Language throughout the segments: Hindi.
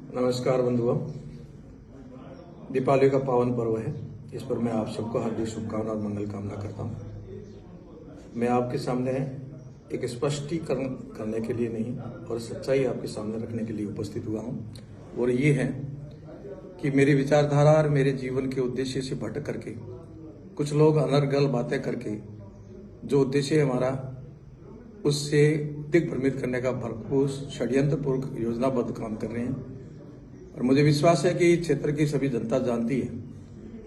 नमस्कार बंधुओं, दीपावली का पावन पर्व है। इस पर मैं आप सबको हार्दिक शुभकामना और मंगल कामना करता हूँ। मैं आपके सामने एक स्पष्टीकरण करने के लिए नहीं और सच्चाई आपके सामने रखने के लिए उपस्थित हुआ हूँ, और ये है कि मेरी विचारधारा और मेरे जीवन के उद्देश्य से भटक करके कुछ लोग अनर्गल बातें करके जो उद्देश्य हमारा उससे दिग्भ्रमित करने का भरपूर षड्यंत्रपूर्वक योजनाबद्ध काम कर रहे हैं। और मुझे विश्वास है कि क्षेत्र की सभी जनता जानती है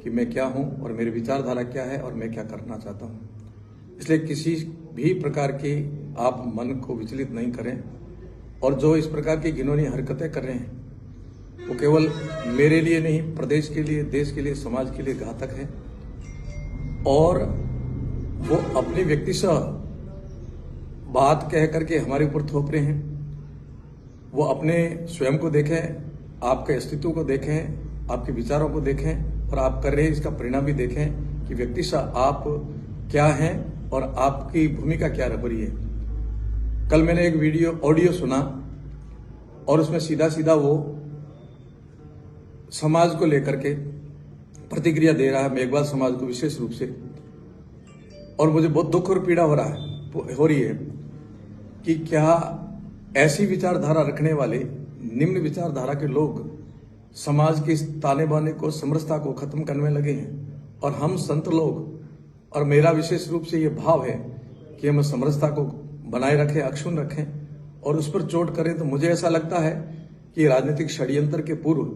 कि मैं क्या हूं और मेरी विचारधारा क्या है और मैं क्या करना चाहता हूं। इसलिए किसी भी प्रकार की आप मन को विचलित नहीं करें, और जो इस प्रकार की घिनौनी हरकतें कर रहे हैं वो केवल मेरे लिए नहीं, प्रदेश के लिए, देश के लिए, समाज के लिए घातक है। और वो अपनी व्यक्ति से बात कह करके हमारे ऊपर थोप रहे हैं। वो अपने स्वयं को देखें, आपके अस्तित्व को देखें, आपके विचारों को देखें, और आप कर रहे हैं इसका परिणाम भी देखें कि व्यक्ति से आप क्या हैं और आपकी भूमिका क्या रह रही है। कल मैंने एक ऑडियो सुना और उसमें सीधा सीधा वो समाज को लेकर के प्रतिक्रिया दे रहा है, मेघवाल समाज को विशेष रूप से। और मुझे बहुत दुख और पीड़ा हो रही है कि क्या ऐसी विचारधारा रखने वाले निम्न विचारधारा के लोग समाज के ताने बाने को, समरसता को खत्म करने में लगे हैं। और हम संत लोग, और मेरा विशेष रूप से ये भाव है कि हम समरसता को बनाए रखें, अक्षुण्ण रखें, और उस पर चोट करें। तो मुझे ऐसा लगता है कि राजनीतिक षड्यंत्र के पूर्व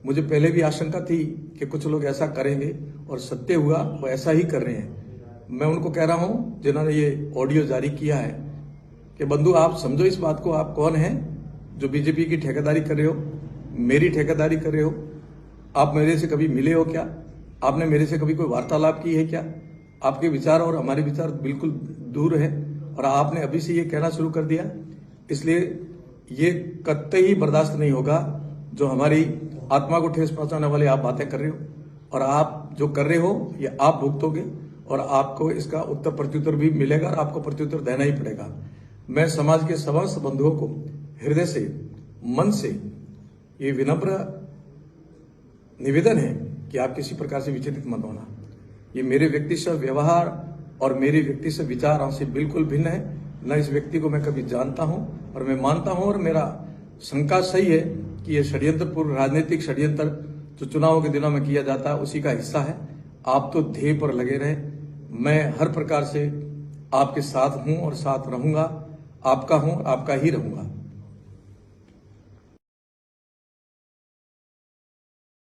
मुझे पहले भी आशंका थी कि कुछ लोग ऐसा करेंगे, और सत्य हुआ वो ऐसा ही कर रहे हैं। मैं उनको कह रहा हूं जिन्होंने ये ऑडियो जारी किया है कि बंधु, आप समझो इस बात को, आप कौन हैं जो बीजेपी की ठेकेदारी कर रहे हो, मेरी ठेकेदारी कर रहे हो। आप मेरे से कभी मिले हो क्या? आपने मेरे से कभी कोई वार्तालाप की है क्या? आपके विचार और हमारे विचार बिल्कुल दूर है, और आपने अभी से ये कहना शुरू कर दिया। इसलिए ये कतई बर्दाश्त नहीं होगा जो हमारी आत्मा को ठेस पहुंचाने वाले आप बातें कर रहे हो, और आप जो कर रहे हो ये आप भुगतोगे, और आपको इसका उत्तर प्रत्युत्तर भी मिलेगा, और आपको प्रत्युत्तर देना ही पड़ेगा। मैं समाज के समस्त बंधुओं को हृदय से, मन से ये विनम्र निवेदन है कि आप किसी प्रकार से विचलित मत होना। ये मेरे व्यक्ति से व्यवहार और मेरे व्यक्ति से विचारों से बिल्कुल भिन्न है। न इस व्यक्ति को मैं कभी जानता हूं और मैं मानता हूं, और मेरा शंका सही है कि ये षड्यंत्रपूर्ण राजनीतिक षड्यंत्र जो चुनावों के दिनों में किया जाता है उसी का हिस्सा है। आप तो ध्येय पर लगे रहे। मैं हर प्रकार से आपके साथ हूं और साथ रहूंगा, आपका हूं, आपका ही रहूंगा।